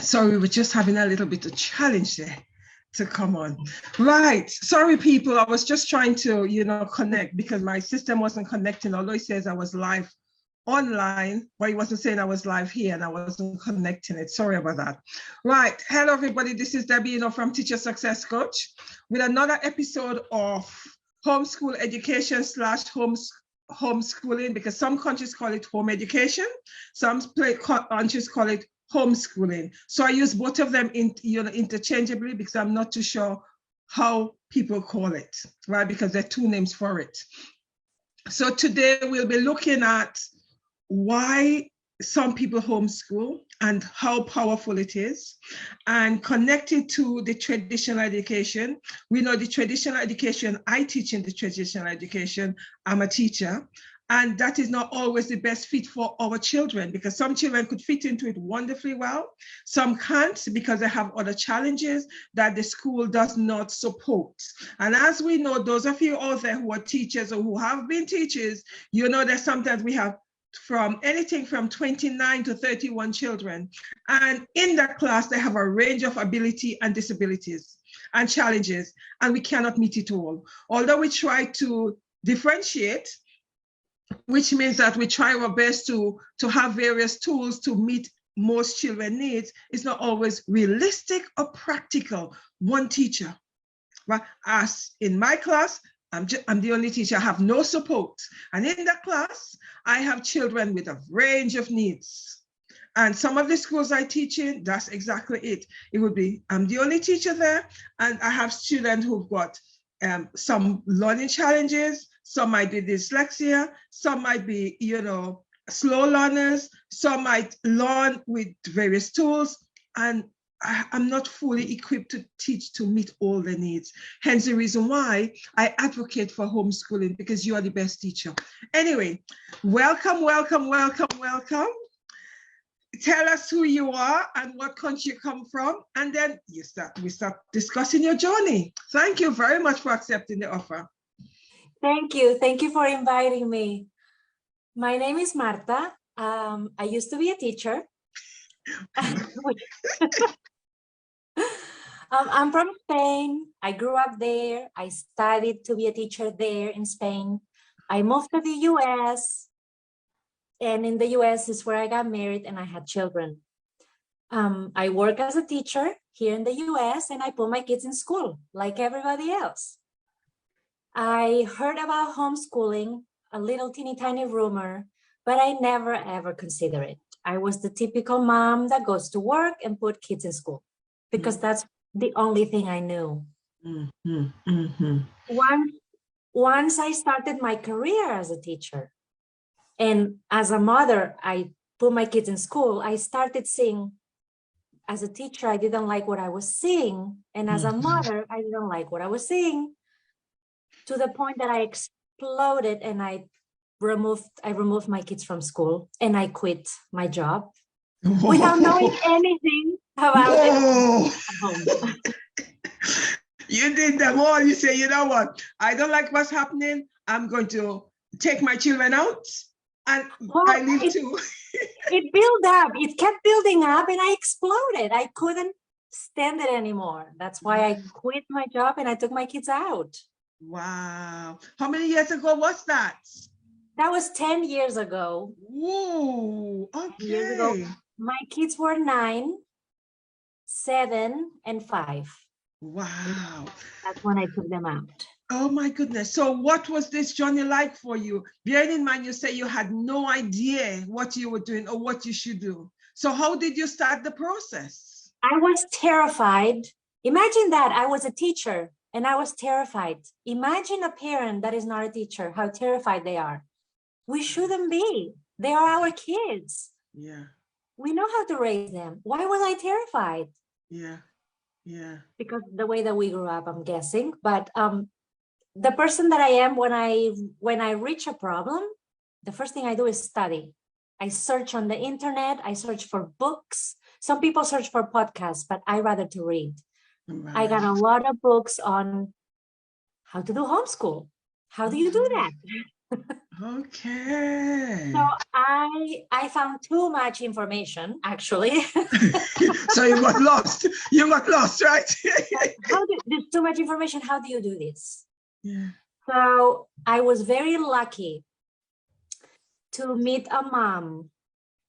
Sorry, we were just having a little bit of challenge there to come on. Right. Sorry, people. I was just trying to, connect because my system wasn't connecting, although it says I was live online, but it wasn't saying I was live here and I wasn't connecting it. Sorry about that. Right. Hello, everybody. This is Debbie, from Teacher Success Coach with another episode of homeschool education / homeschooling, because some countries call it home education. Some countries call it homeschooling. So I use both of them interchangeably because I'm not too sure how people call it, right? Because there are two names for it. So today we'll be looking at why some people homeschool and how powerful it is, and connected to the traditional education. We know the traditional education, I teach in the traditional education, I'm a teacher, and that is not always the best fit for our children, because some children could fit into it wonderfully well. Some can't because they have other challenges that the school does not support. And as we know, those of you out there who are teachers or who have been teachers, you know that sometimes we have from anything from 29 to 31 children. And in that class, they have a range of ability and disabilities and challenges, and we cannot meet it all. Although we try to differentiate, which means that we try our best to have various tools to meet most children's needs, it's not always realistic or practical. One teacher, right? As in my class, I'm the only teacher, I have no support. And in that class, I have children with a range of needs. And some of the schools I teach in, that's exactly it. It would be, I'm the only teacher there, and I have students who've got some learning challenges, some might be dyslexia, some might be, slow learners, some might learn with various tools, and I'm not fully equipped to teach to meet all the needs. Hence the reason why I advocate for homeschooling, because you are the best teacher. Anyway, welcome, welcome, welcome, welcome. Tell us who you are and what country you come from, and then we start discussing your journey. Thank you very much for accepting the offer. Thank you. Thank you for inviting me. My name is Marta. I used to be a teacher. I'm from Spain. I grew up there. I studied to be a teacher there in Spain. I moved to the US, and in the US is where I got married and I had children. I work as a teacher here in the US, and I put my kids in school like everybody else. I heard about homeschooling, a little teeny tiny rumor, but I never ever considered it. I was the typical mom that goes to work and put kids in school because that's the only thing I knew. Once I started my career as a teacher, and as a mother, I put my kids in school, I started seeing, as a teacher, I didn't like what I was seeing. And as a mother, I didn't like what I was seeing, to the point that I exploded and I removed my kids from school and I quit my job without knowing anything about it at home. You did them all. You say, you know what? I don't like what's happening. I'm going to take my children out, and I leave too. It built up. It kept building up, and I exploded. I couldn't stand it anymore. That's why I quit my job and I took my kids out. Wow. How many years ago was that? That was 10 years ago. Whoa. Okay. Years ago. My kids were 9, 7, and 5. Wow. That's when I took them out. Oh my goodness. So what was this journey like for you? Bearing in mind, you say you had no idea what you were doing or what you should do. So how did you start the process? I was terrified. Imagine that. I was a teacher and I was terrified. Imagine a parent that is not a teacher, how terrified they are. We shouldn't be. They are our kids. Yeah. We know how to raise them. Why was I terrified? Yeah. Yeah. Because the way that we grew up, I'm guessing. But the person that I am, when I reach a problem, the first thing I do is study. I search on the internet. I search for books. Some people search for podcasts, but I rather to read. Right. I got a lot of books on how to do homeschool. How do you do that? Okay. So I found too much information, actually. So you got lost. You got lost, right? There's too much information. How do you do this? Yeah. So I was very lucky to meet a mom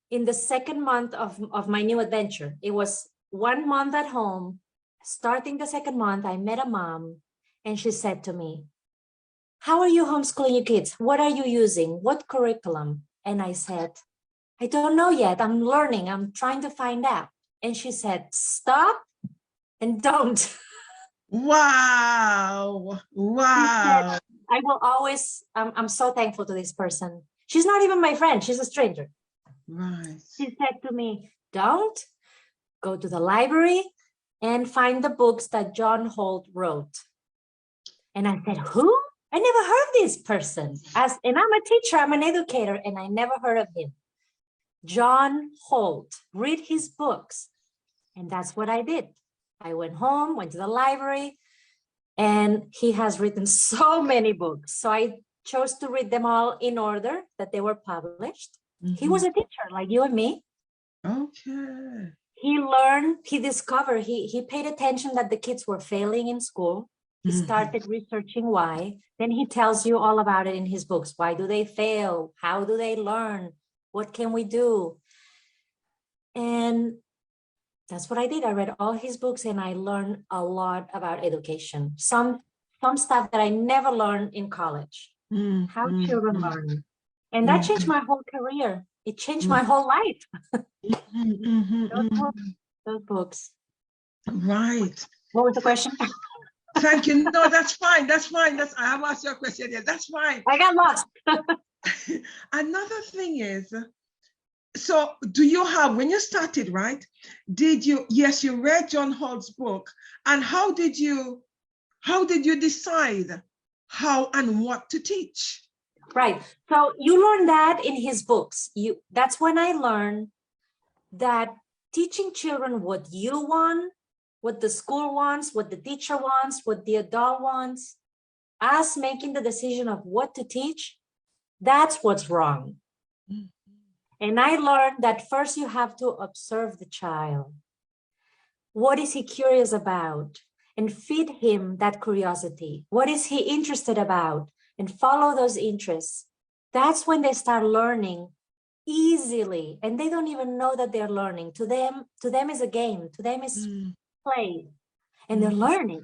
in the second month of my new adventure. It was 1 month at home. Starting the second month, I met a mom and she said to me, "How are you homeschooling your kids? What are you using? What curriculum?" And I said, "I don't know yet. I'm learning. I'm trying to find out." And she said, "Stop and don't." Wow. She said, Wow. I will always, I'm so thankful to this person. She's not even my friend. She's a stranger. Right. She said to me, "Don't go to the library and find the books that John Holt wrote." And I said, "Who? I never heard of this person." And I'm a teacher, I'm an educator, and I never heard of him. John Holt, read his books. And that's what I did. I went home, went to the library, and he has written so many books. So I chose to read them all in order that they were published. He was a teacher like you and me. Okay. He learned, he discovered, he paid attention that the kids were failing in school. He started researching why. Then he tells you all about it in his books. Why do they fail? How do they learn? What can we do? And that's what I did. I read all his books and I learned a lot about education. Some stuff that I never learned in college. How children learn. And that changed my whole career. It changed my whole life. Those books. Right. What was the question? Thank you. No, that's fine. That's fine. I have asked your question. Yeah, that's fine. I got lost. Another thing is, so do you have, when you started, right? Yes, you read John Holt's book, and how did you decide how and what to teach? Right. So you learn that in his books. That's when I learned that teaching children what you want, what the school wants, what the teacher wants, what the adult wants, us making the decision of what to teach, that's what's wrong. And I learned that first you have to observe the child. What is he curious about? And feed him that curiosity. What is he interested about? And follow those interests. That's when they start learning easily. And they don't even know that they're learning. To them is a game. To them is play. And they're learning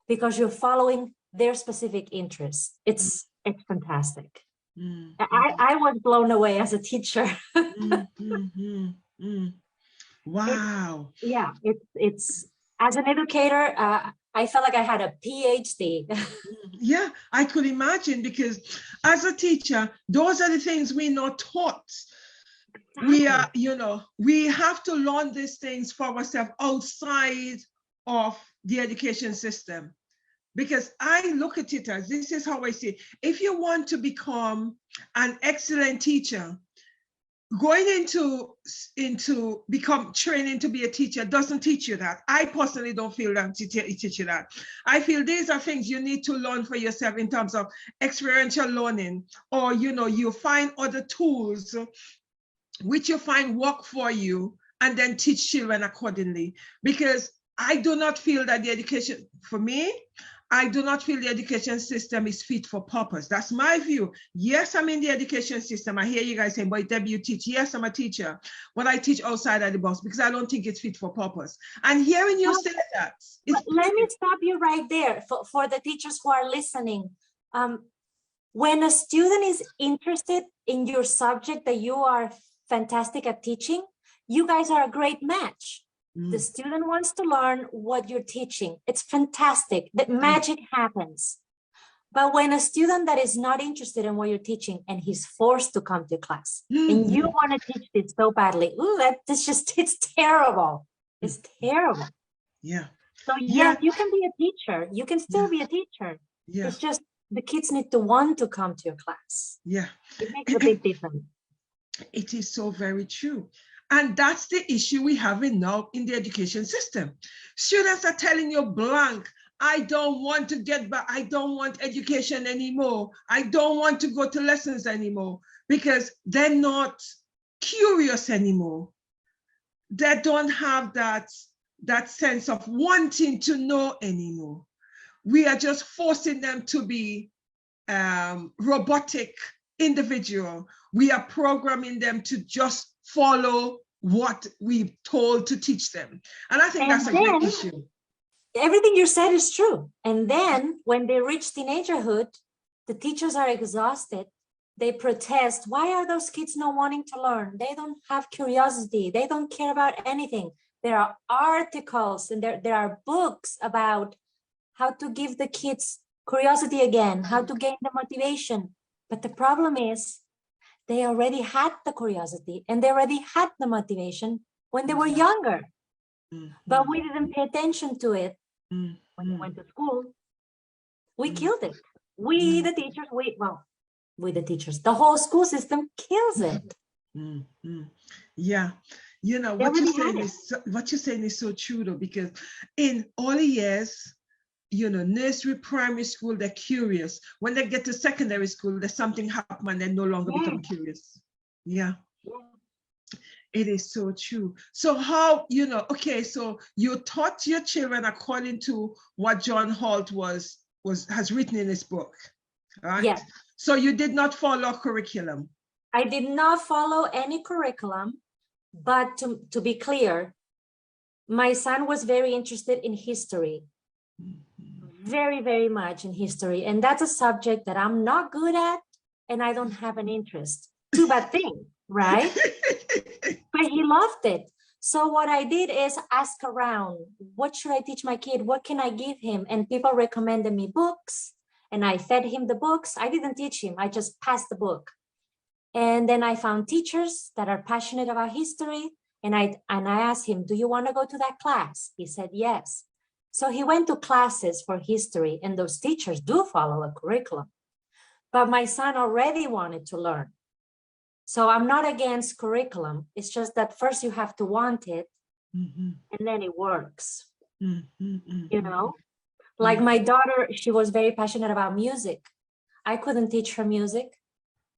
because you're following their specific interests. It's fantastic. I was blown away as a teacher. Wow. It's as an educator, I felt like I had a PhD. Yeah, I could imagine, because as a teacher, those are the things we're not taught. Exactly. We have to learn these things for ourselves outside of the education system. Because I look at it as, this is how I see it. If you want to become an excellent teacher, going into become training to be a teacher doesn't teach you that. I personally don't feel that it teach you that. I feel these are things you need to learn for yourself in terms of experiential learning, or you find other tools which you find work for you and then teach children accordingly. Because I do not feel that the education, for me, I do not feel the education system is fit for purpose. That's my view. Yes, I'm in the education system. I hear you guys saying, but Debbie, you teach. Yes, I'm a teacher, but I teach outside of the box because I don't think it's fit for purpose. And hearing you say that. Let me stop you right there for the teachers who are listening. When a student is interested in your subject that you are fantastic at teaching, you guys are a great match. The student wants to learn what you're teaching. It's fantastic. That magic happens. But when a student that is not interested in what you're teaching and he's forced to come to class and you want to teach this so badly, it's terrible. It's terrible. Yeah. So yes, you can be a teacher. You can still be a teacher. Yeah. It's just the kids need to want to come to your class. Yeah. It makes a big difference. It is so very true. And that's the issue we have now in the education system. Students are telling you blank, I don't want to get back. I don't want education anymore. I don't want to go to lessons anymore, because they're not curious anymore. They don't have that sense of wanting to know anymore. We are just forcing them to be robotic individual. We are programming them to just follow what we've told to teach them. And I think that's a great issue. Everything you said is true. And then when they reach teenagerhood, the teachers are exhausted. They protest. Why are those kids not wanting to learn? They don't have curiosity. They don't care about anything. There are articles and there are books about how to give the kids curiosity again, how to gain the motivation. But the problem is they already had the curiosity and they already had the motivation when they were younger. But we didn't pay attention to it when they went to school. We killed it. We, the teachers, the whole school system kills it. Yeah. You know, what you're saying is so true though, because in all the years, you know, nursery, primary school, they're curious. When they get to secondary school, there's something happen and they no longer become curious. Yeah. It is so true. So how, you know, okay, so you taught your children according to what John Holt has written in his book, right? Yes. So you did not follow curriculum. I did not follow any curriculum, but to be clear, my son was very interested in history. Very, very much in history. And that's a subject that I'm not good at and I don't have an interest. Too bad thing, right? But he loved it. So what I did is ask around, what should I teach my kid? What can I give him? And people recommended me books and I fed him the books. I didn't teach him, I just passed the book. And then I found teachers that are passionate about history. And I asked him, do you want to go to that class? He said, yes. So he went to classes for history and those teachers do follow a curriculum. But my son already wanted to learn. So I'm not against curriculum. It's just that first you have to want it and then it works. You know, like my daughter, she was very passionate about music. I couldn't teach her music.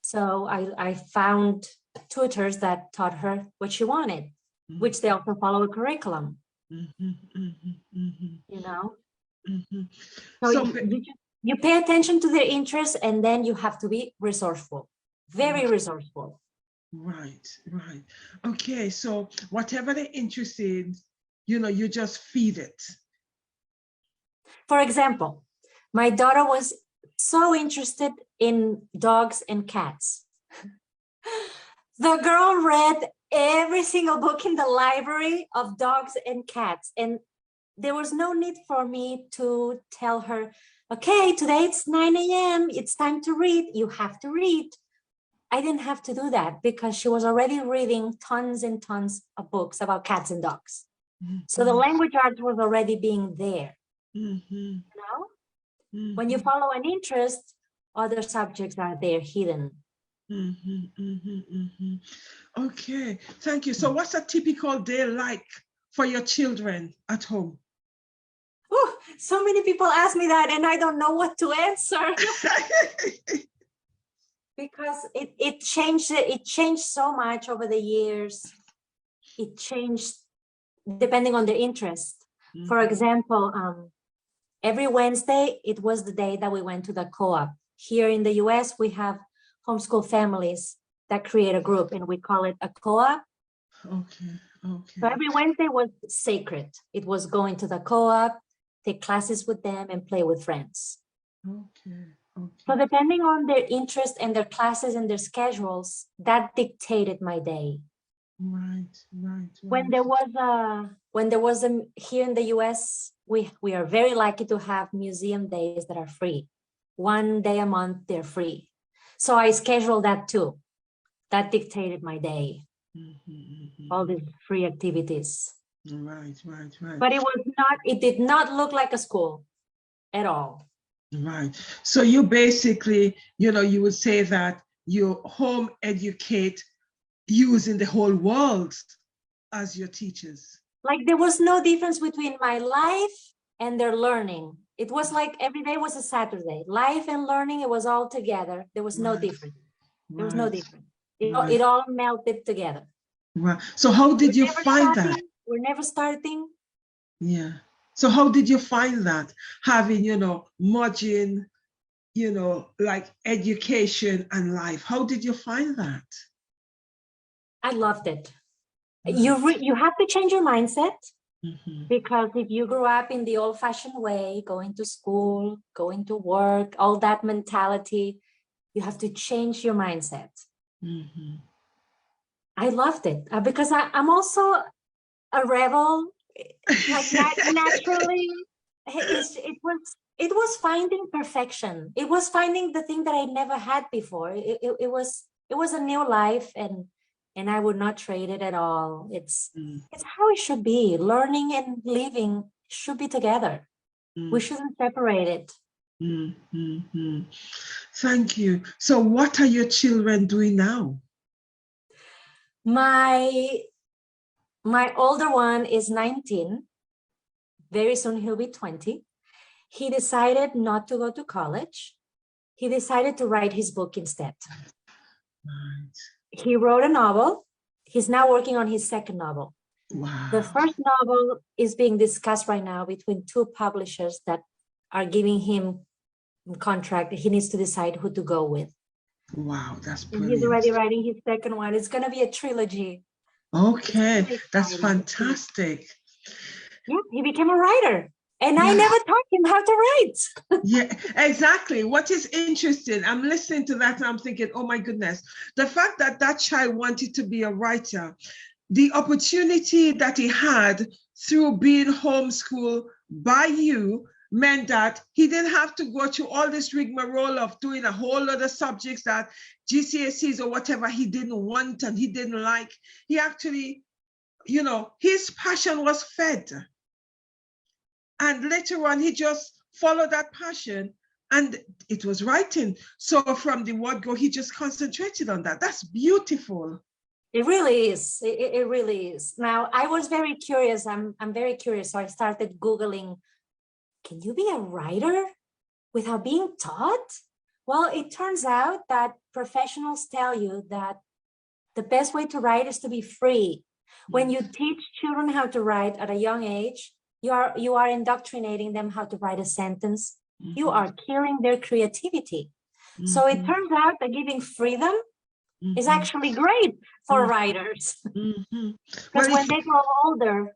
So I found tutors that taught her what she wanted, which they also follow a curriculum. You know, so you pay attention to their interests and then you have to be resourceful, very resourceful. Right. Okay, so whatever they're interested in, you know, you just feed it. For example, my daughter was so interested in dogs and cats. The girl read every single book in the library of dogs and cats. And there was no need for me to tell her, okay, today it's 9 a.m. It's time to read. You have to read. I didn't have to do that because she was already reading tons and tons of books about cats and dogs. So the language arts was already being there. You know, when you follow an interest, other subjects are there hidden. Okay, thank you. So what's a typical day like for your children at home? Oh, so many people ask me that and I don't know what to answer. Because it changed so much over the years. It changed depending on their interest. For example, every Wednesday, it was the day that we went to the co-op. Here in the US, we have homeschool families that create a group and we call it a co-op. Okay. So every Wednesday was sacred. It was going to the co-op, take classes with them and play with friends. Okay. So depending on their interest and their classes and their schedules, that dictated my day. Right. When there was a here in the US, we are very lucky to have museum days that are free. One day a month, they're free. So I scheduled that too. That dictated my day. All these free activities. Right. But it did not look like a school at all. Right. So you basically, you know, you would say that you home educate using the whole world as your teachers. Like there was no difference between my life and their learning. It was like every day was a Saturday. Life and learning, it was all together. There was no Right. difference. There was no Right. difference. It Right. all melted together. Right. So how did you find that? We're never starting. Yeah. So how did you find that? Having, merging, like education and life. How did you find that? I loved it. Right. You have to change your mindset. Mm-hmm. Because if you grew up in the old-fashioned way, going to school, going to work, all that mentality, you have to change your mindset. Mm-hmm. I loved it because I'm also a rebel. Like naturally, it was finding perfection. It was finding the thing that I never had before. It was a new life, and I would not trade it at all. It's how it should be. Learning and living should be together. We shouldn't separate it. Mm-hmm. Thank you. So what are your children doing now? My older one is 19. Very soon he'll be 20. He decided not to go to college. He decided to write his book instead. Right. He wrote a novel. He's now working on his second novel. Wow. The first novel is being discussed right now between two publishers that are giving him a contract. He needs to decide who to go with. Wow, that's And brilliant. he's already writing his second one. It's going to be a trilogy. Okay, that's fantastic. Yeah, he became a writer. And I never taught him how to write. Yeah, exactly. What is interesting, I'm listening to that and I'm thinking, oh my goodness, the fact that that child wanted to be a writer, the opportunity that he had through being homeschooled by you meant that he didn't have to go through all this rigmarole of doing a whole lot of subjects that GCSEs or whatever he didn't want and he didn't like. He actually, his passion was fed. And later on, he just followed that passion and it was writing. So from the word go, he just concentrated on that. That's beautiful. It really is. It really is. Now, I was very curious. I'm very curious. So I started Googling, can you be a writer without being taught? Well, it turns out that professionals tell you that the best way to write is to be free. When you teach children how to write at a young age, you are indoctrinating them how to write a sentence. You are killing their creativity. So it turns out that giving freedom is actually great for writers. Because when they grow older,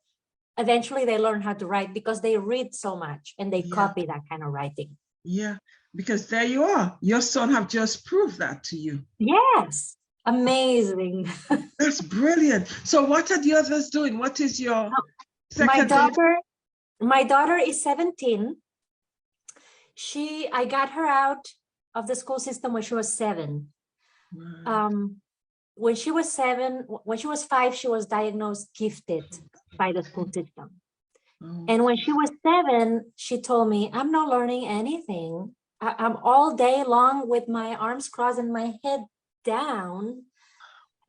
eventually they learn how to write because they read so much and they copy that kind of writing. Yeah, because there you are. Your son have just proved that to you. Yes, amazing. That's brilliant. So what are the others doing? What is your second? My daughter is 17. I got her out of the school system when she was 7. Wow. When she was 5, she was diagnosed gifted by the school system. Oh. And when she was 7, she told me, I'm not learning anything. I'm all day long with my arms crossed and my head down.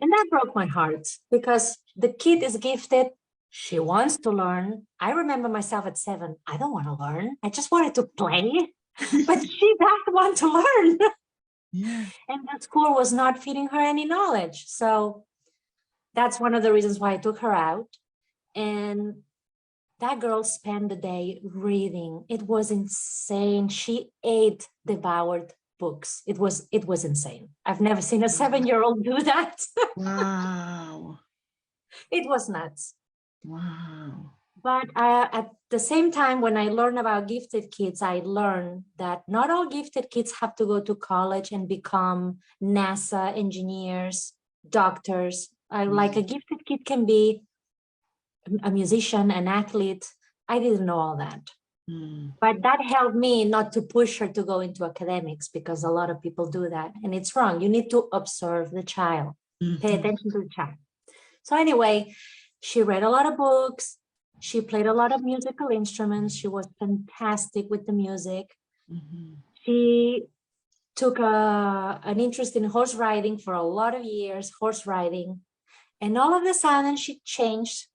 And that broke my heart because the kid is gifted. She wants to learn. I remember myself at 7. I don't want to learn. I just wanted to play. But she does want to learn. Yeah. And the school was not feeding her any knowledge. So that's one of the reasons why I took her out. And that girl spent the day reading. It was insane. She devoured books. It was insane. I've never seen a 7-year-old do that. Wow. It was nuts. Wow. But at the same time, when I learned about gifted kids, I learned that not all gifted kids have to go to college and become NASA engineers, doctors. Like a gifted kid can be a musician, an athlete. I didn't know all that. But that helped me not to push her to go into academics because a lot of people do that. And it's wrong. You need to observe the child, pay attention to the child. So anyway, she read a lot of books. She played a lot of musical instruments. She was fantastic with the music. She took an interest in horse riding for a lot of years, horse riding. And all of a sudden she changed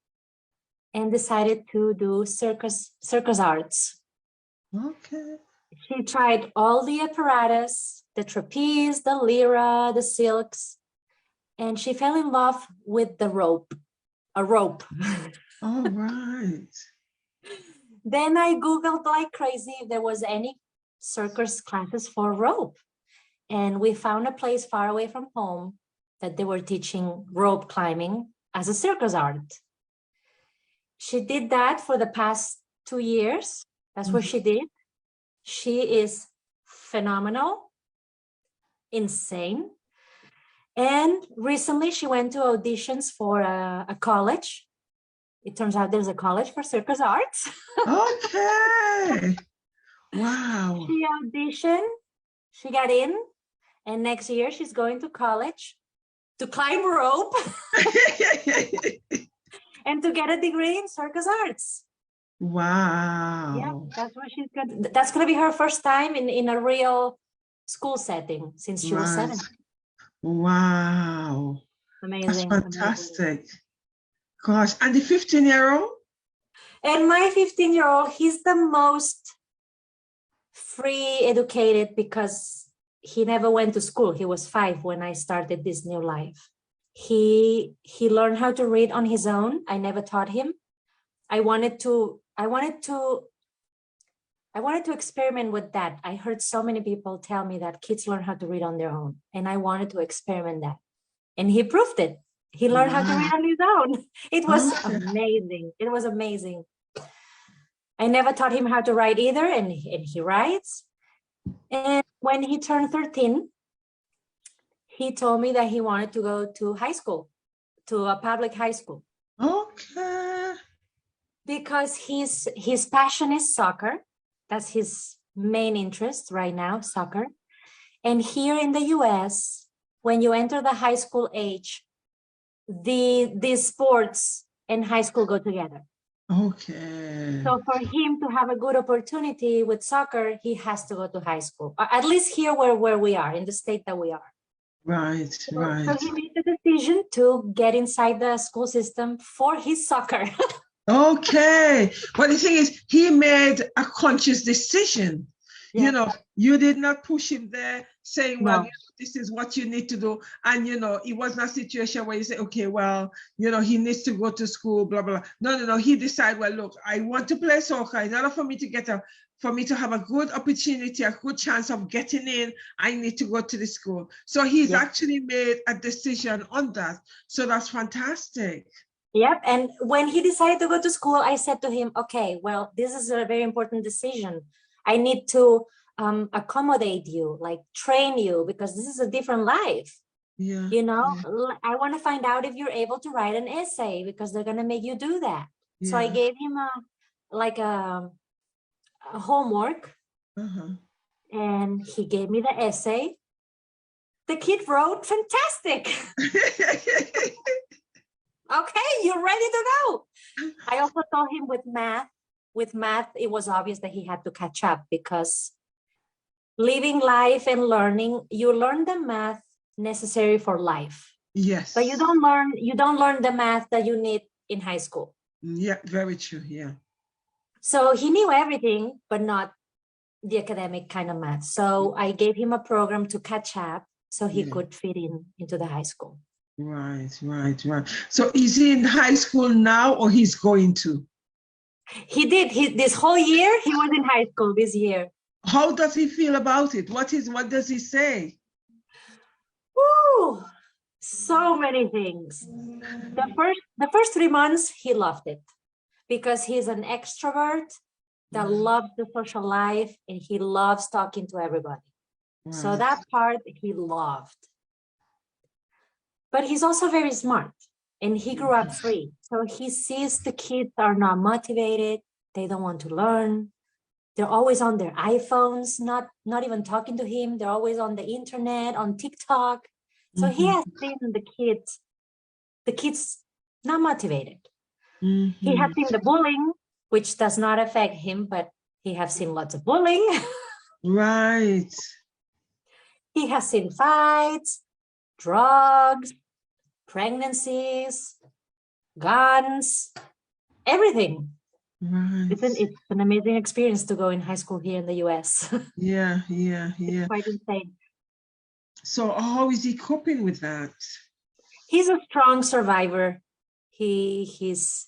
and decided to do circus arts. Okay. She tried all the apparatus, the trapeze, the lyra, the silks, and she fell in love with the rope, a rope. All right. Then I Googled like crazy if there was any circus classes for rope. And we found a place far away from home that they were teaching rope climbing as a circus art. She did that for the past 2 years. That's what she did. She is phenomenal, insane. And recently she went to auditions for a college. It turns out there's a college for circus arts. Okay. Wow. She auditioned, she got in, and next year she's going to college to climb rope and to get a degree in circus arts. Wow. Yeah, that's what she's got. That's going to be her first time in a real school setting since she was 7. Wow. Amazing. That's fantastic. Gosh, and the 15-year-old? And my 15-year-old, he's the most free educated because he never went to school. He was 5 when I started this new life. He learned how to read on his own. I never taught him. I wanted to experiment with that. I heard so many people tell me that kids learn how to read on their own, and I wanted to experiment that. And he proved it. He learned how to read on his own. It was amazing. It was amazing. I never taught him how to write either, and he writes. And when he turned 13, he told me that he wanted to go to high school, to a public high school. Okay. Because his passion is soccer. That's his main interest right now, soccer. And here in the US, when you enter the high school age, the sports and high school go together. Okay. So for him to have a good opportunity with soccer, he has to go to high school, at least here where we are, in the state that we are. Right, right. So he made the decision to get inside the school system for his soccer. Okay. But the thing is, he made a conscious decision. Yeah. You know, you did not push him there saying, well, this is what you need to do. And, you know, it wasn't a situation where you say, okay, well, you know, he needs to go to school, blah, blah, blah. No. He decided, well, look, I want to play soccer. In order for me to have a good opportunity, a good chance of getting in, I need to go to the school. So he's actually made a decision on that. So that's fantastic. Yep. And when he decided to go to school, I said to him, okay, well, this is a very important decision. I need to accommodate you, like train you, because this is a different life. Yeah. You know, I want to find out if you're able to write an essay because they're going to make you do that. Yeah. So I gave him a homework and he gave me the essay. The kid wrote fantastic. Okay, you're ready to go. I also told him with math. With math, it was obvious that he had to catch up because living life and learning, you learn the math necessary for life. Yes. But you don't learn the math that you need in high school. Yeah, very true. Yeah. So he knew everything, but not the academic kind of math. So I gave him a program to catch up so he could fit into the high school. Right. So is he in high school now or he's going to? He did. This whole year, he was in high school this year. How does he feel about it? What does he say? Ooh, so many things. The first 3 months, he loved it because he's an extrovert that loves the social life and he loves talking to everybody. Right. So that part he loved. But he's also very smart and he grew up free. So he sees the kids are not motivated. They don't want to learn. They're always on their iPhones, not even talking to him. They're always on the internet, on TikTok. So he has seen the kids not motivated. He has seen the bullying, which does not affect him, but he has seen lots of bullying. Right. He has seen fights, drugs, pregnancies, guns, everything. Right. It's an amazing experience to go in high school here in the US. Yeah, yeah, It's yeah. quite insane. So how is he coping with that? He's a strong survivor. He's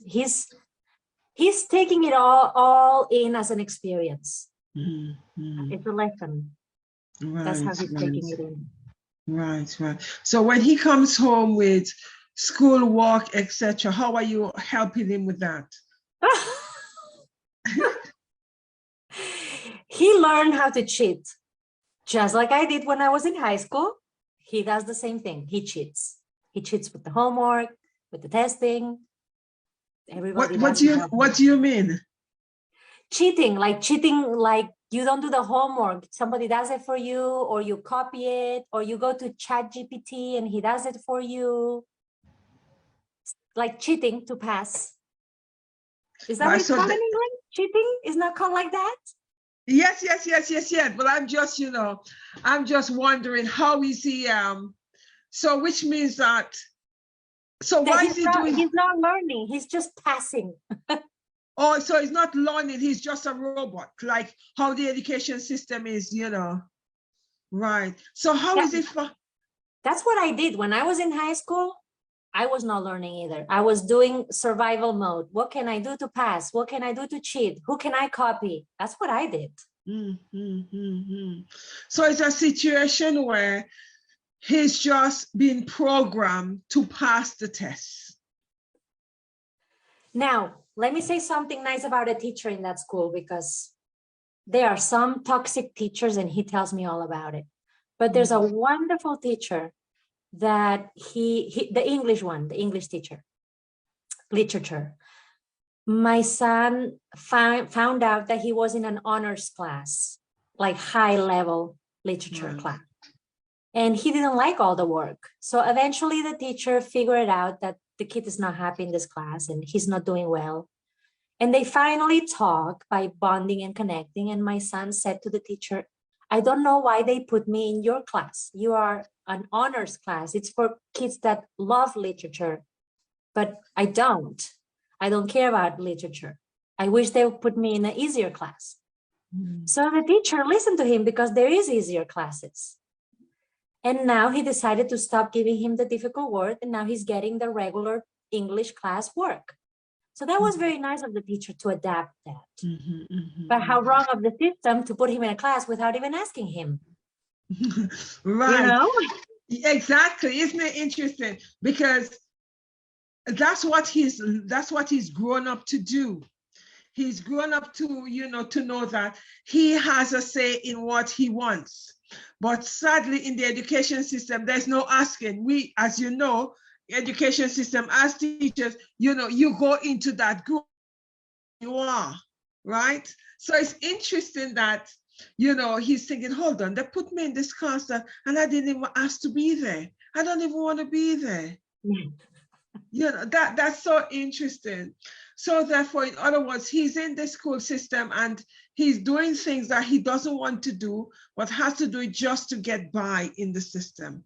taking it all in as an experience. Mm-hmm. It's a lesson. That's how Right, he's taking it in. right, right. So when he comes home with school work, etc., how are you helping him with that? He learned how to cheat, just like I did when I was in high school. He does the same thing. He cheats. He cheats with the homework, with the testing. Everybody does it. What do you mean? Cheating like you don't do the homework. Somebody does it for you, or you copy it, or you go to ChatGPT and he does it for you. Like cheating to pass. Is that what it's called in English? Cheating is not called like that? Yes. But I'm just, I'm just wondering how is he, so which means that, so why is he doing? He's not learning, he's just passing. Oh, so he's not learning, he's just a robot, like how the education system is, right. So how is it for? That's what I did when I was in high school. I was not learning either. I was doing survival mode. What can I do to pass? What can I do to cheat? Who can I copy? That's what I did. So it's a situation where he's just been programmed to pass the test. Now, let me say something nice about a teacher in that school, because there are some toxic teachers and he tells me all about it. But there's a wonderful teacher that the English one, the English teacher, literature. My son found out that he was in an honors class, like high level literature class. And he didn't like all the work. So eventually the teacher figured out that the kid is not happy in this class and he's not doing well. And they finally talk by bonding and connecting. And my son said to the teacher, I don't know why they put me in your class. You are an honors class. It's for kids that love literature, but I don't care about literature. I wish they would put me in an easier class. So the teacher listened to him because there is easier classes. And now he decided to stop giving him the difficult work, and now he's getting the regular English class work. So that was very nice of the teacher to adapt that. But how wrong of the system to put him in a class without even asking him. Right. Exactly. Isn't it interesting? Because that's what he's grown up to do. He's grown up to, to know that he has a say in what he wants. But sadly, in the education system, there's no asking. We, as you know, education system, as teachers, you go into that group you are, right? So it's interesting that, he's thinking, hold on, they put me in this class and I didn't even ask to be there. I don't even want to be there. That's so interesting. So therefore, in other words, he's in the school system and he's doing things that he doesn't want to do, but has to do it just to get by in the system.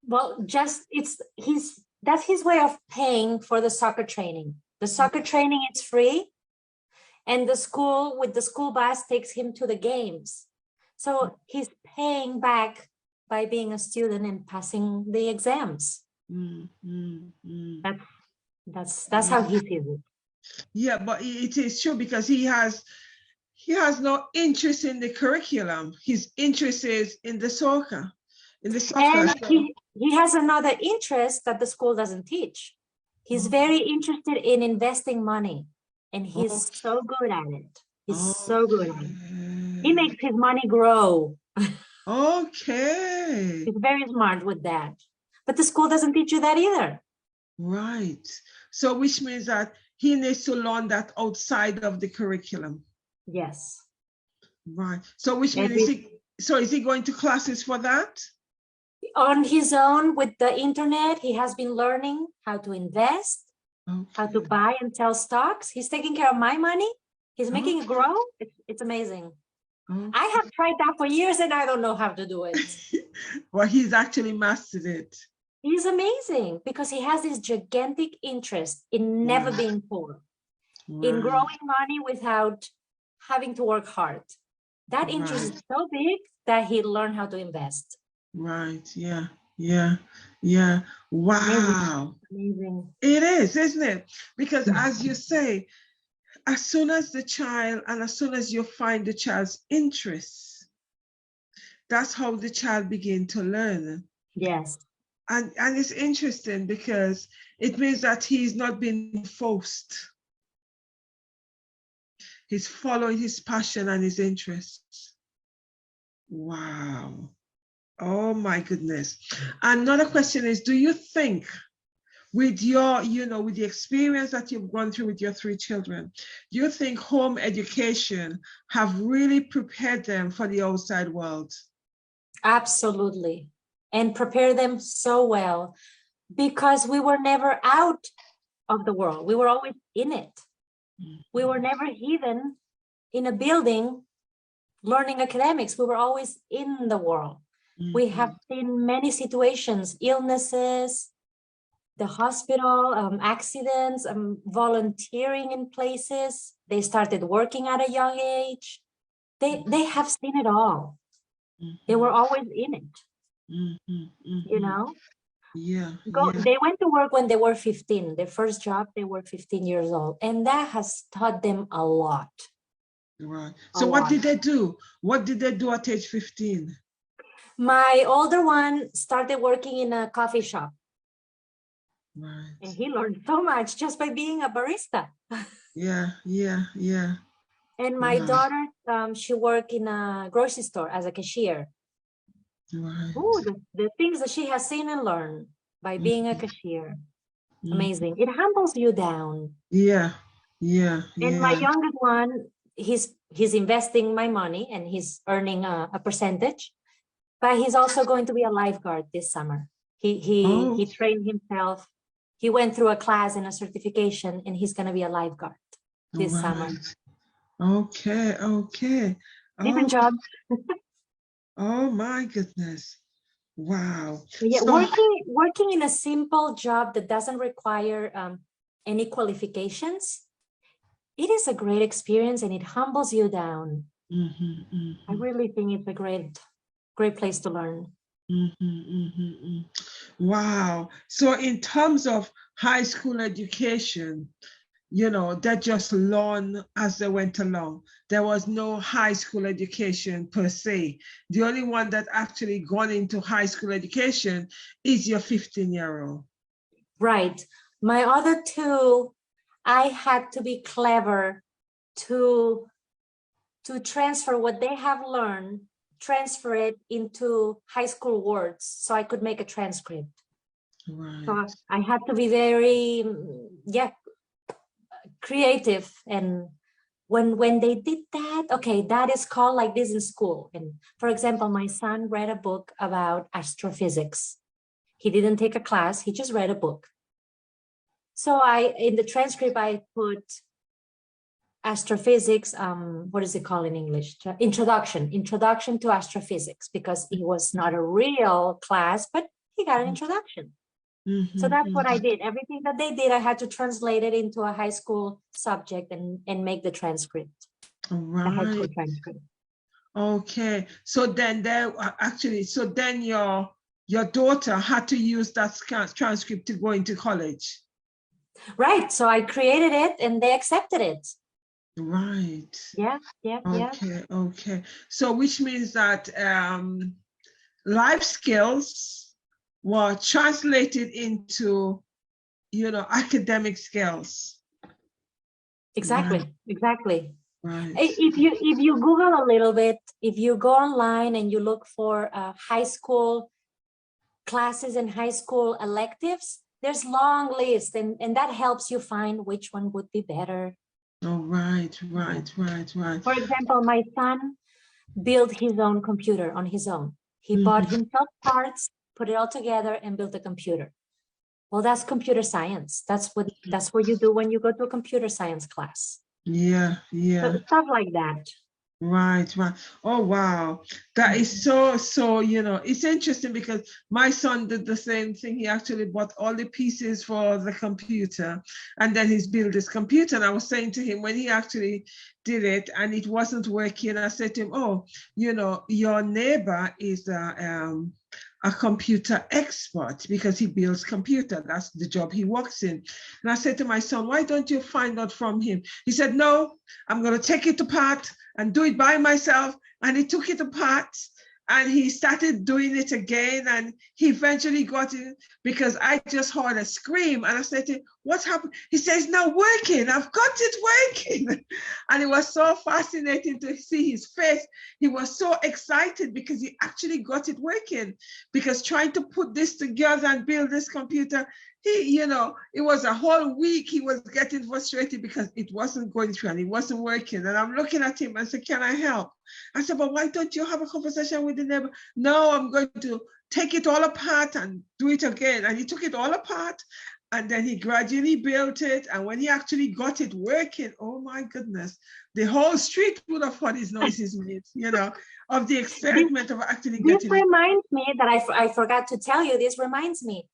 Well, that's his way of paying for the soccer training. The soccer training is free, and the school with the school bus takes him to the games. So he's paying back by being a student and passing the exams. That's how he sees it. Yeah, but it is true because he has no interest in the curriculum. His interest is in the soccer. And he has another interest that the school doesn't teach. He's very interested in investing money, and he's so good at it. He's so good at it. He makes his money grow. Okay. He's very smart with that. But the school doesn't teach you that either. Right. So which means that he needs to learn that outside of the curriculum. Yes. Right. So which means is he going to classes for that? On his own with the internet, he has been learning how to invest, how to buy and sell stocks. He's taking care of my money. He's making it grow. It's amazing. I have tried that for years and I don't know how to do it. Well, he's actually mastered it. He's amazing because he has this gigantic interest in never being poor. in Right. growing money without having to work hard. That interest Right. is so big that he learned how to invest. Right. Yeah. Yeah. Yeah. Amazing. Wow. Amazing. It is, isn't it? Because as you say, as soon as the child and as soon as you find the child's interests, that's how the child begin to learn. Yes. And it's interesting because it means that he's not being forced. He's following his passion and his interests. Wow. Oh my goodness. Another question is, do you think with your, with the experience that you've gone through with your 3 children, do you think home education have really prepared them for the outside world? Absolutely. And prepare them so well because we were never out of the world. We were always in it. We were never hidden in a building learning academics. We were always in the world. We have seen many situations, illnesses, the hospital, accidents, volunteering in places. They started working at a young age. They have seen it all. They were always in it, you know? Yeah. They went to work when they were 15. Their first job, they were 15 years old. And that has taught them a lot. Right. So what did they do? What did they do at age 15? My older one started working in a coffee shop. Right. And he learned so much just by being a barista. Yeah. And my Right. daughter, she worked in a grocery store as a cashier. Right. Ooh, the things that she has seen and learned by being a cashier. Amazing. It humbles you down. Yeah. And my youngest one, he's investing my money and he's earning a percentage, but he's also going to be a lifeguard this summer. He trained himself. He went through a class and a certification, and he's going to be a lifeguard this summer. Okay. Different job. Oh my goodness. Wow. Yeah, So, working in a simple job that doesn't require any qualifications, it is a great experience and it humbles you down. I really think it's a great place to learn. Wow. So in terms of high school education, they just learn as they went along. There was no high school education per se. The only one that actually gone into high school education is your 15-year-old. Right. My other 2, I had to be clever to transfer what they have learned, transfer it into high school words so I could make a transcript. Right. So I had to be very, creative. And when they did that, okay, that is called like this in school. And for example, my son read a book about astrophysics. He didn't take a class, he just read a book. So in the transcript, I put astrophysics, what is it called in English? Introduction to astrophysics, because it was not a real class, but he got an introduction. So that's what I did. Everything that they did, I had to translate it into a high school subject and make the transcript. Right. The high school transcript. Okay. So then your daughter had to use that transcript to go into college. Right. So I created it and they accepted it. Right. Yeah. Okay. So which means that life skills were translated into, academic skills. Exactly. Right. Exactly. Right. If you Google a little bit, if you go online and you look for high school classes and high school electives, there's long list, and that helps you find which one would be better. Oh, right. For example, my son built his own computer on his own. He bought himself parts, put it all together, and built a computer. Well, that's computer science. That's what you do when you go to a computer science class. Yeah. So stuff like that. Right, right. Oh, wow. That is so, it's interesting because my son did the same thing. He actually bought all the pieces for the computer and then he's built this computer. And I was saying to him when he actually did it and it wasn't working, I said to him, oh, your neighbor is a computer expert because he builds computer. That's the job he works in. And I said to my son, why don't you find out from him? He said, no, I'm going to take it apart and do it by myself. And he took it apart and he started doing it again. And he eventually got it because I just heard a scream. And I said to him, what's happened? He says, now working. I've got it working. And it was so fascinating to see his face. He was so excited because he actually got it working. Because trying to put this together and build this computer, it was a whole week he was getting frustrated because it wasn't going through and it wasn't working. And I'm looking at him and said, can I help? I said, but why don't you have a conversation with the neighbor? No, I'm going to take it all apart and do it again. And he took it all apart and then he gradually built it. And when he actually got it working, oh my goodness, the whole street would have heard his noises made, of the experiment of actually getting it. This reminds me that I forgot to tell you, this reminds me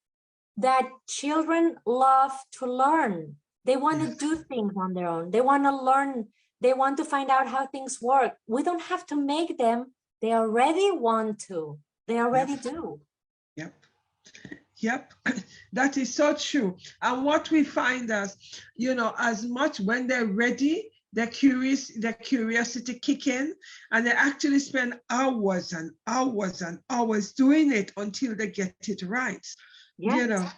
that children love to learn. They want to do things on their own. They want to learn. They want to find out how things work. We don't have to make them. They already want to. They already do. Yep. That is so true. And what we find is, as much when they're ready, their curiosity kick in, and they actually spend hours and hours and hours doing it until they get it right. Yes.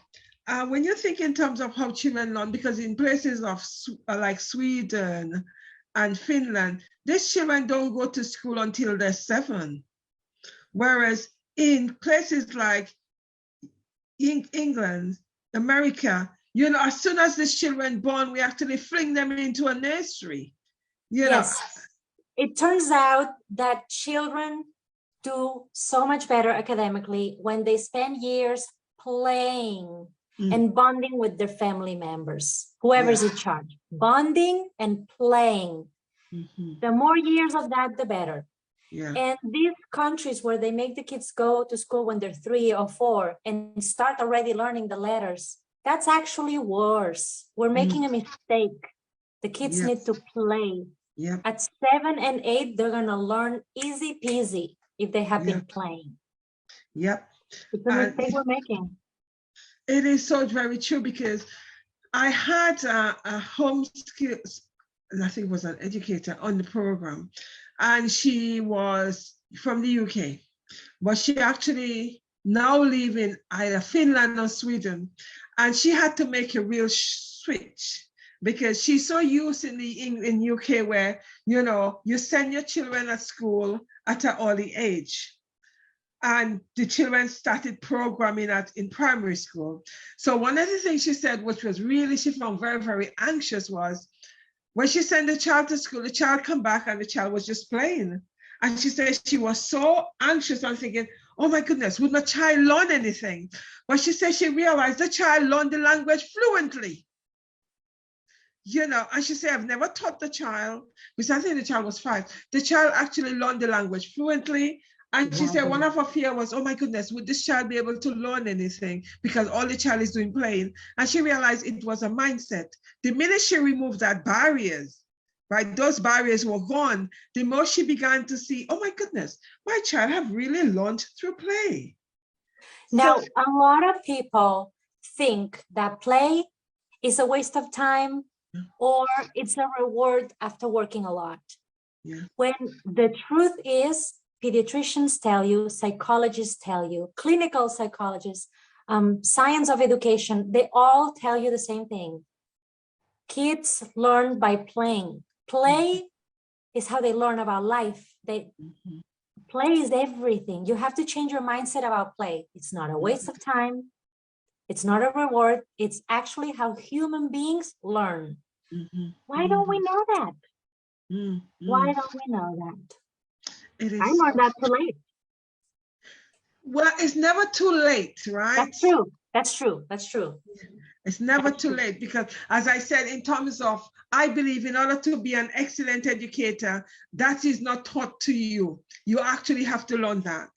When you think in terms of how children learn, because in places of like Sweden and Finland, these children don't go to school until they're 7. Whereas in places like England, America, as soon as the children born, we actually fling them into a nursery. Yes. It turns out that children do so much better academically when they spend years playing and bonding with their family members, whoever's in charge, bonding and playing. The more years of that, the better. And these countries where they make the kids go to school when they're 3 or 4 and start already learning the letters, that's actually worse. We're making a mistake. The kids need to play. At 7 and 8, they're going to learn easy peasy if they have been playing. It's a mistake we're making. It is so very true because I had a home skills, I think it was an educator on the program, and she was from the UK, but she actually now lives in either Finland or Sweden, and she had to make a real switch because she's so used in UK where, you send your children at school at an early age. And the children started programming in primary school. So one of the things she said, which was really, she found very, very anxious, was when she sent the child to school, the child come back and the child was just playing. And she said she was so anxious and thinking, oh my goodness, would my child learn anything? But she said she realized the child learned the language fluently. And she said, I've never taught the child, because I think the child was 5. The child actually learned the language fluently. And she said one of her fear was, oh my goodness, would this child be able to learn anything? Because all the child is doing playing. And she realized it was a mindset. The minute she removed that barriers, right, those barriers were gone, the more she began to see, oh my goodness, my child have really learned through play. Now, a lot of people think that play is a waste of time or it's a reward after working a lot. When the truth is, pediatricians tell you, psychologists tell you, clinical psychologists, science of education, they all tell you the same thing. Kids learn by playing. Play is how they learn about life. Play is everything. You have to change your mindset about play. It's not a waste of time. It's not a reward. It's actually how human beings learn. Why don't we know that? Why don't we know that? I learned that too late. Well, it's never too late, right? That's true. That's true. That's true. It's never too late, because as I said, in terms of, I believe in order to be an excellent educator, that is not taught to you. You actually have to learn that.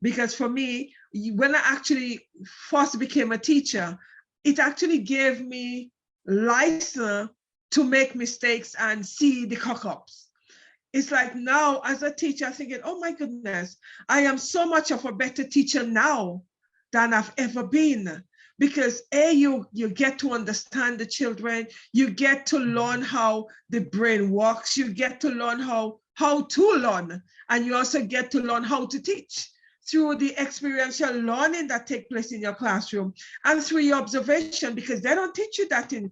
Because for me, when I actually first became a teacher, it actually gave me license to make mistakes and see the cock-ups. It's like now as a teacher, thinking, oh my goodness, I am so much of a better teacher now than I've ever been. Because you get to understand the children, you get to learn how the brain works, you get to learn how to learn, and you also get to learn how to teach through the experiential learning that takes place in your classroom and through your observation, because they don't teach you that in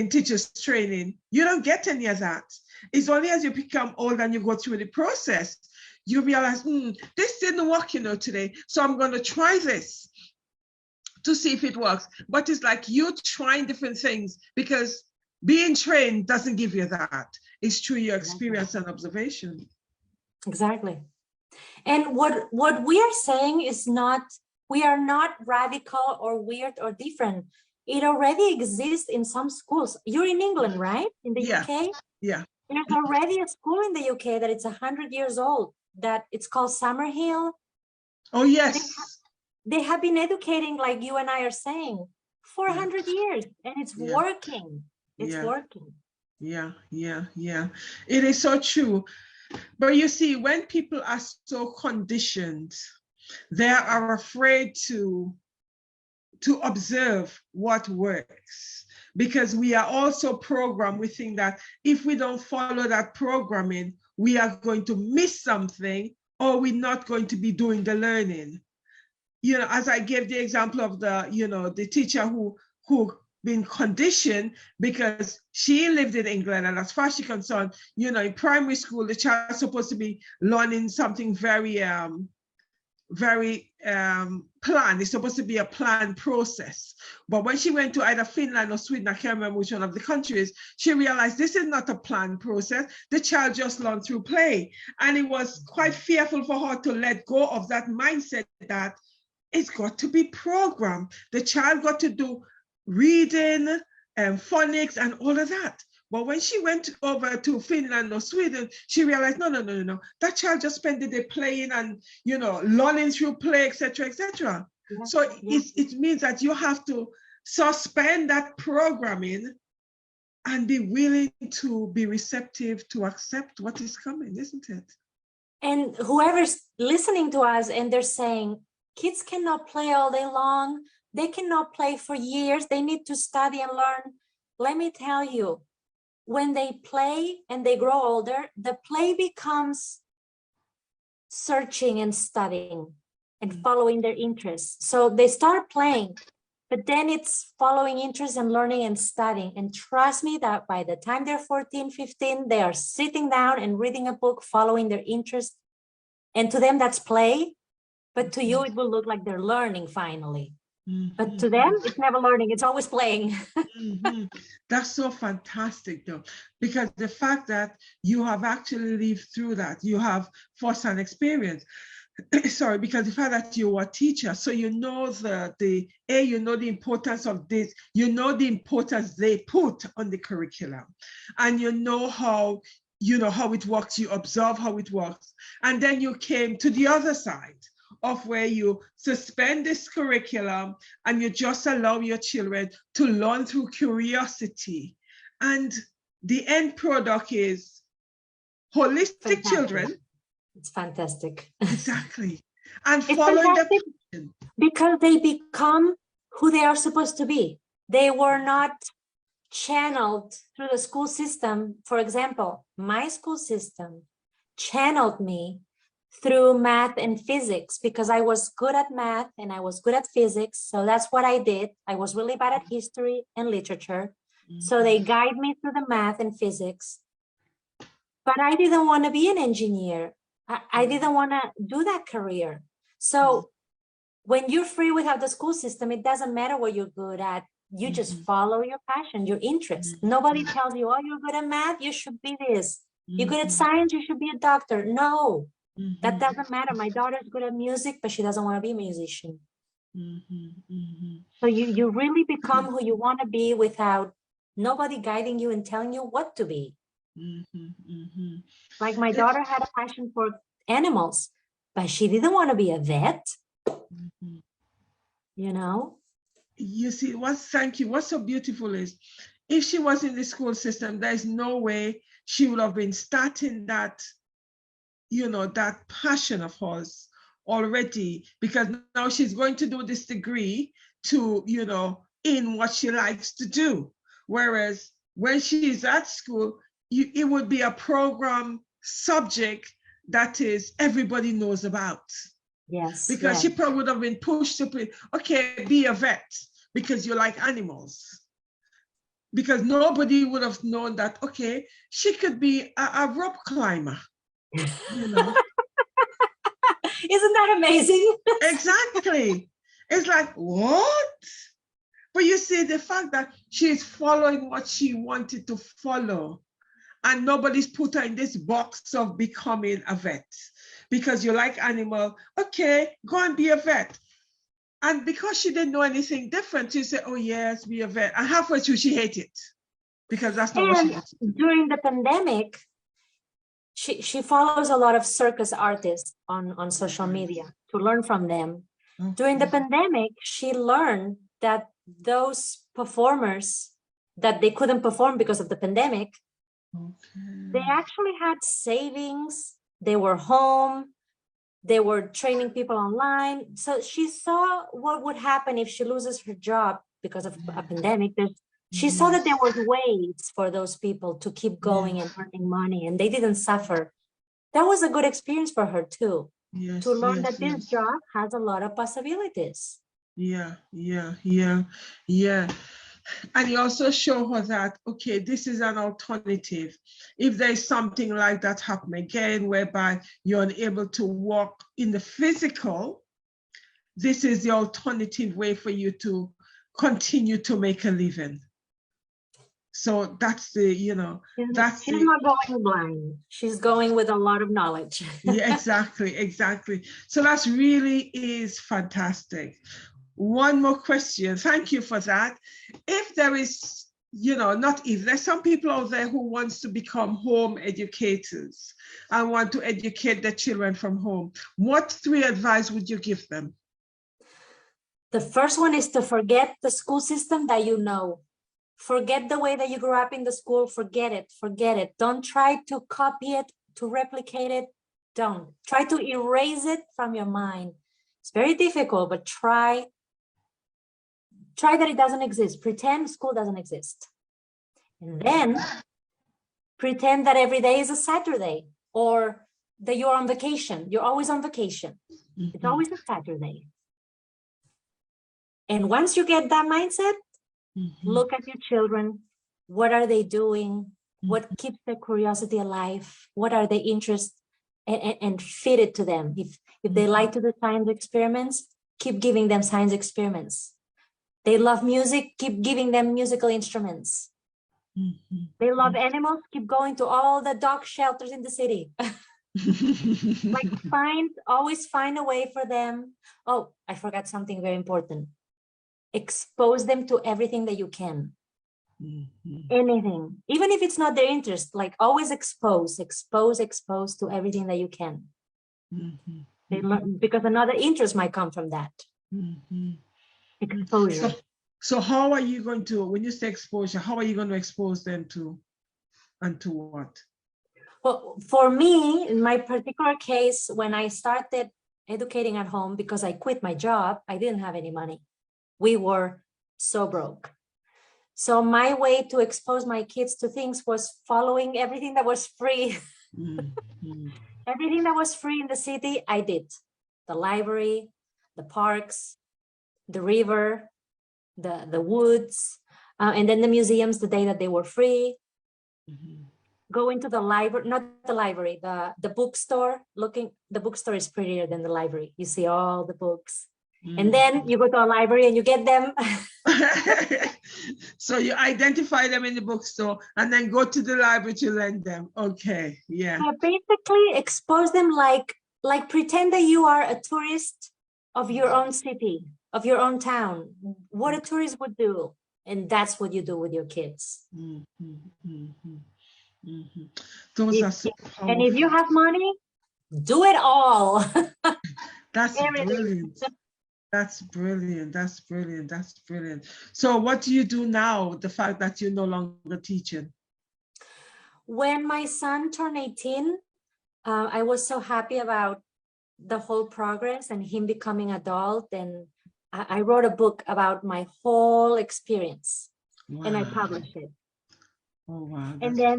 teachers training. You don't get any of that. It's only as you become old and you go through the process, you realize, this didn't work, today, so I'm going to try this to see if it works. But it's like you trying different things, because being trained doesn't give you that. It's through your experience and observation. Exactly. And what we are saying is we are not radical or weird or different. It already exists in some schools. You're in England, right? In the UK? Yeah. There's already a school in the UK that it's 100 years old, that it's called Summerhill. Oh, yes. They have been educating, like you and I are saying, for 100 years, and it's working. It's working. Yeah. It is so true. But you see, when people are so conditioned, they are afraid to observe what works, because we are also programmed. We think that if we don't follow that programming, we are going to miss something, or we're not going to be doing the learning. As I gave the example of the teacher who been conditioned because she lived in England, and as far as she's concerned, in primary school, the child is supposed to be learning something very planned. It's supposed to be a planned process. But when she went to either Finland or Sweden, I can't remember which one of the countries, she realized this is not a planned process. The child just learned through play. And it was quite fearful for her to let go of that mindset that it's got to be programmed. The child got to do reading and phonics and all of that. But when she went over to Finland or Sweden, she realized, no. That child just spent the day playing and, learning through play, etc. Yeah. So it means that you have to suspend that programming and be willing to be receptive to accept what is coming, isn't it? And whoever's listening to us and they're saying, kids cannot play all day long, they cannot play for years, they need to study and learn. Let me tell you, when they play and they grow older, the play becomes searching and studying and following their interests. So they start playing, but then it's following interest and learning and studying. And trust me that by the time they're 14, 15, they are sitting down and reading a book, following their interest. And to them, that's play. But to you, it will look like they're learning finally. But to them, it's never learning, it's always playing. That's so fantastic, though, because the fact that you have actually lived through that, you have first-hand experience. Sorry, because the fact that you were a teacher, so you know the importance of this, you know the importance they put on the curriculum, and you know how it works, you observe how it works, and then you came to the other side of where you suspend this curriculum and you just allow your children to learn through curiosity. And the end product is holistic children. It's fantastic. Exactly. And following the because they become who they are supposed to be. They were not channeled through the school system. For example, my school system channeled me through math and physics because I was good at math and I was good at physics. So that's what I did. I was really bad at history and literature. So they guide me through the math and physics. But I didn't want to be an engineer. I didn't want to do that career. So when you're free without the school system, it doesn't matter what you're good at. You just follow your passion, your interest. Nobody tells you, oh, you're good at math, you should be this. You're good at science, you should be a doctor. No. That doesn't matter. My daughter's good at music, but she doesn't want to be a musician. So you really become who you want to be without nobody guiding you and telling you what to be. Like my daughter had a passion for animals, but she didn't want to be a vet, you know? You see, thank you. What's so beautiful is if she was in the school system, there's no way she would have been starting that, that passion of hers already, because now she's going to do this degree to, in what she likes to do. Whereas when she's at school, it would be a program subject that is everybody knows about. Yes. Because she probably would have been pushed to play, okay, be a vet because you like animals. Because nobody would have known that, okay, she could be a rope climber. Isn't that amazing? Exactly. It's like, what? But you see, the fact that she's following what she wanted to follow, and nobody's put her in this box of becoming a vet because you like animal, okay, go and be a vet. And because she didn't know anything different, she said, oh yes, be a vet. And halfway through, she hated it because that's not what she wanted. During the pandemic, she follows a lot of circus artists on social media to learn from them. Okay. During the pandemic, she learned that those performers that they couldn't perform because of the pandemic, they actually had savings, they were home, they were training people online. So she saw what would happen if she loses her job because of a pandemic. She saw that there were ways for those people to keep going and earning money, and they didn't suffer. That was a good experience for her too, to learn that this job has a lot of possibilities. Yeah. And you also show her that, okay, this is an alternative. If there's something like that happen again, whereby you're unable to walk in the physical, this is the alternative way for you to continue to make a living. So that's the, she's not going blind. She's going with a lot of knowledge. Yeah, exactly. So that's really is fantastic. One more question. Thank you for that. If there is, there's some people out there who wants to become home educators and want to educate their children from home, what 3 advice would you give them? The first one is to forget the school system that you know. Forget the way that you grew up in the school. Forget it. Don't try to copy it, to replicate it. Don't. Try to erase it from your mind. It's very difficult, but try that it doesn't exist. Pretend school doesn't exist. And then pretend that every day is a Saturday, or that you're on vacation. You're always on vacation. It's always a Saturday. And once you get that mindset, look at your children. What are they doing? What keeps their curiosity alive? What are their interests? And feed it to them. If they like to do science experiments, keep giving them science experiments. They love music, keep giving them musical instruments. They love animals, keep going to all the dog shelters in the city. Always find a way for them. Oh, I forgot something very important. Expose them to everything that you can. Anything, even if it's not their interest, like always expose to everything that you can. They learn, because another interest might come from that. Exposure. So how are you going to, when you say exposure, how are you going to expose them to, and to what? Well, for me, in my particular case, when I started educating at home, because I quit my job, I didn't have any money. We were so broke. So my way to expose my kids to things was following everything that was free. Everything that was free in the city, I did. The library, the parks, the river, the woods, and then the museums the day that they were free. Go into the library, not the library, the bookstore. The bookstore is prettier than the library. You see all the books. And then you go to a library and you get them. So you identify them in the bookstore and then go to the library to lend them. Okay, yeah. So basically expose them like pretend that you are a tourist of your own city, of your own town, what a tourist would do. And that's what you do with your kids. Those are so And if you powerful. have money, do it all. That's Everything. brilliant. That's brilliant. That's brilliant. That's brilliant. So what do you do now, the fact that you're no longer teaching? When my son turned 18, I was so happy about the whole progress and him becoming adult. And I wrote a book about my whole experience. Wow. And I published it. Oh, wow. And then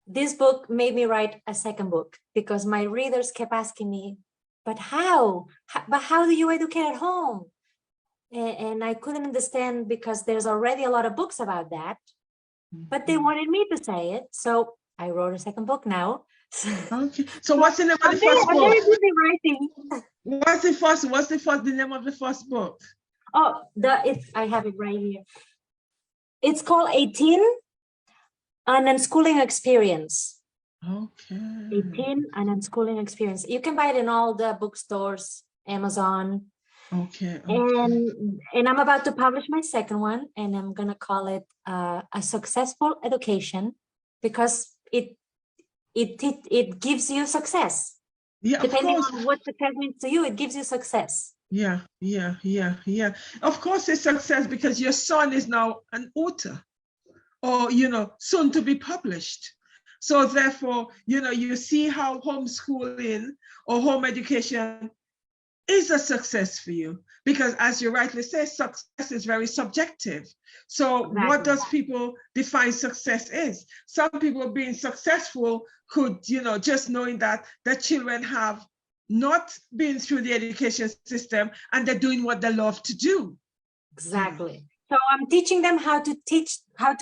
this book made me write a second book because my readers kept asking me, but how? But how do you educate at home? And I couldn't understand because there's already a lot of books about that, but they wanted me to say it. So I wrote a second book now. Okay. So what's the name of the first I'm book? very good at writing. What's the name of the first book? Oh, I have it right here. It's called 18, an unschooling experience. Okay. 18, an unschooling experience. You can buy it in all the bookstores, Amazon. Okay. And I'm about to publish my second one, and I'm gonna call it A Successful Education, because it gives you success. Yeah, Depending of course. on what success means to you, it gives you success. Yeah. Of course, it's success because your son is now an author, or soon to be published. So therefore, you see how homeschooling or home education is a success for you, because as you rightly say, success is very subjective. So Exactly. What does people define success is? Some people being successful could, just knowing that their children have not been through the education system and they're doing what they love to do. Exactly. So I'm teaching them how to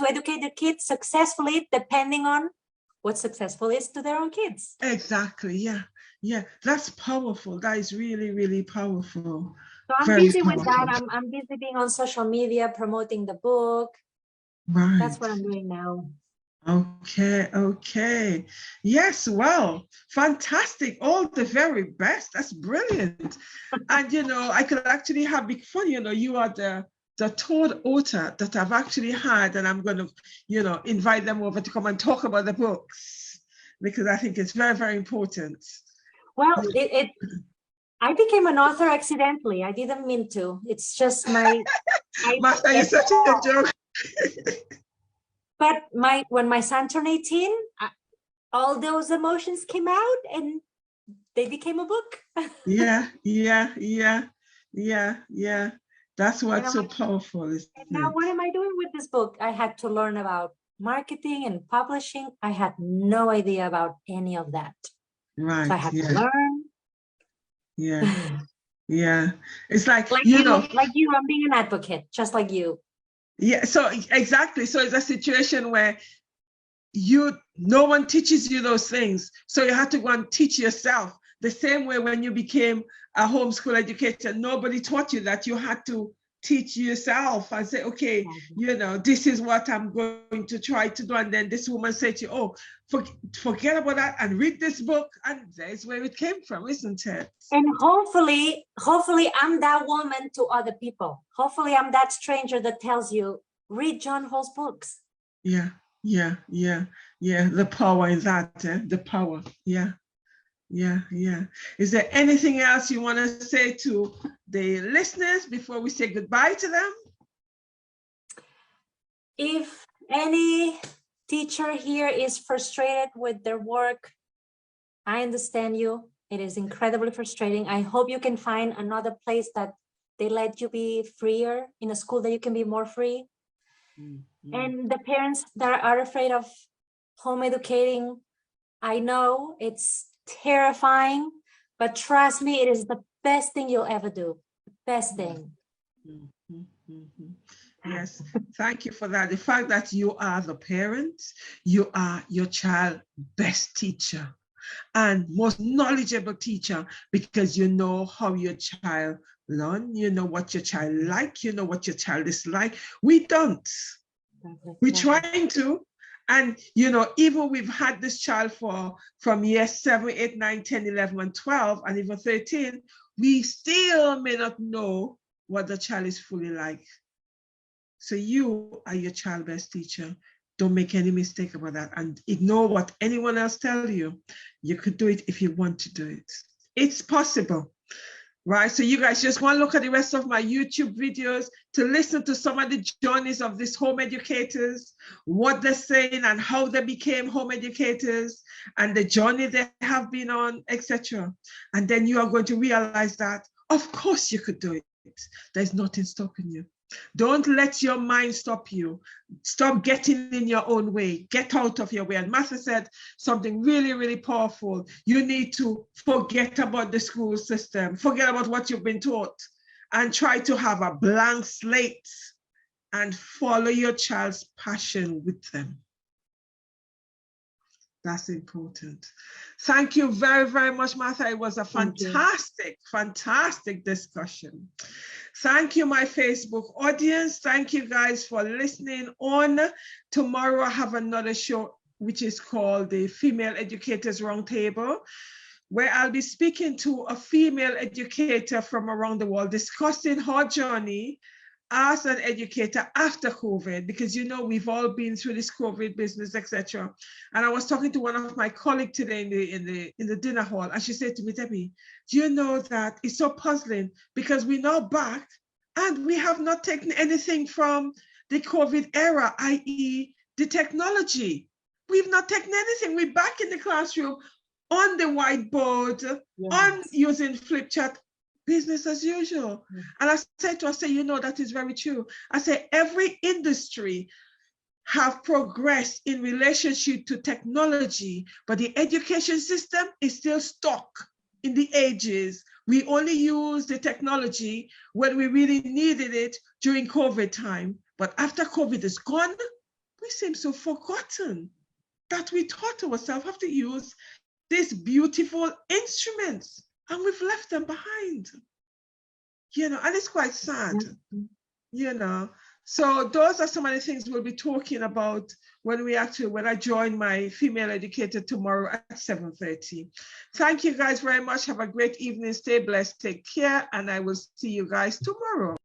educate their kids successfully, depending on what successful is to their own kids. Exactly. Yeah. That's powerful. That is really, really powerful. So I'm Very busy with powerful. that. I'm busy being on social media, promoting the book. Right. That's what I'm doing now. Okay. Yes, well, fantastic. All the very best. That's brilliant. And, I could actually have big fun. You are the third author that I've actually had, and I'm going to, invite them over to come and talk about the books, because I think it's very, very important. Well, I became an author accidentally. I didn't mean to. It's just my... Master, you're such a joke. But when my son turned 18, all those emotions came out and they became a book. Yeah. That's what's so powerful. And now what am I doing with this book? I had to learn about marketing and publishing. I had no idea about any of that. Right. So I had to learn. Yeah. It's like you, I'm being an advocate, just like you. Yeah, so exactly. So it's a situation where no one teaches you those things. So you have to go and teach yourself. The same way when you became a homeschool educator, nobody taught you that. You had to teach yourself and say, okay, this is what I'm going to try to do. And then this woman said to you, oh, forget about that and read this book. And that's where it came from, isn't it? And hopefully I'm that woman to other people. Hopefully I'm that stranger that tells you, read John Hall's books. Yeah. The power in that, the power. Yeah. Is there anything else you want to say to the listeners before we say goodbye to them? If any teacher here is frustrated with their work, I understand you. It is incredibly frustrating. I hope you can find another place that they let you be freer, in a school that you can be more free. Mm-hmm. And the parents that are afraid of home educating, I know it's terrifying, but trust me, it is the best thing you'll ever do. Best thing. Yes, thank you for that. The fact that you are the parent, you are your child's best teacher and most knowledgeable teacher, because you know how your child learn, you know what your child like, you know what your child is like. We don't. We're trying to. And, even we've had this child from years 7, 8, 9, 10, 11, and 12, and even 13, we still may not know what the child is fully like. So you are your child best teacher. Don't make any mistake about that and ignore what anyone else tells you. You could do it if you want to do it. It's possible, right? So you guys just want to look at the rest of my YouTube videos to listen to some of the journeys of these home educators, what they're saying and how they became home educators and the journey they have been on, etc. And then you are going to realize that, of course, you could do it. There's nothing stopping you. Don't let your mind stop you. Stop getting in your own way. Get out of your way. And Martha said something really, really powerful. You need to forget about the school system. Forget about what you've been taught and try to have a blank slate and follow your child's passion with them. That's important. Thank you very, very much, Martha. It was a fantastic, fantastic discussion. Thank you, my Facebook audience. Thank you guys for listening on. Tomorrow I have another show, which is called the Female Educators Roundtable, where I'll be speaking to a female educator from around the world, discussing her journey as an educator after COVID, because you know we've all been through this COVID business, etc. And I was talking to one of my colleagues today in the dinner hall, and she said to me, Debbie, do you know that it's so puzzling because we're now back and we have not taken anything from the COVID era, i.e. the technology. We've not taken anything. We're back in the classroom on the whiteboard, on using flip chart. Business as usual. And I said to her, I say, you know, that is very true. I say, every industry have progressed in relationship to technology, but the education system is still stuck in the ages. We only use the technology when we really needed it during COVID time. But after COVID is gone, we seem so forgotten that we taught ourselves how to use these beautiful instruments. And we've left them behind, you know, and it's quite sad, you know. So those are some of the things we'll be talking about when I join my female educator tomorrow at 7:30. Thank you guys very much. Have a great evening. Stay blessed. Take care. And I will see you guys tomorrow.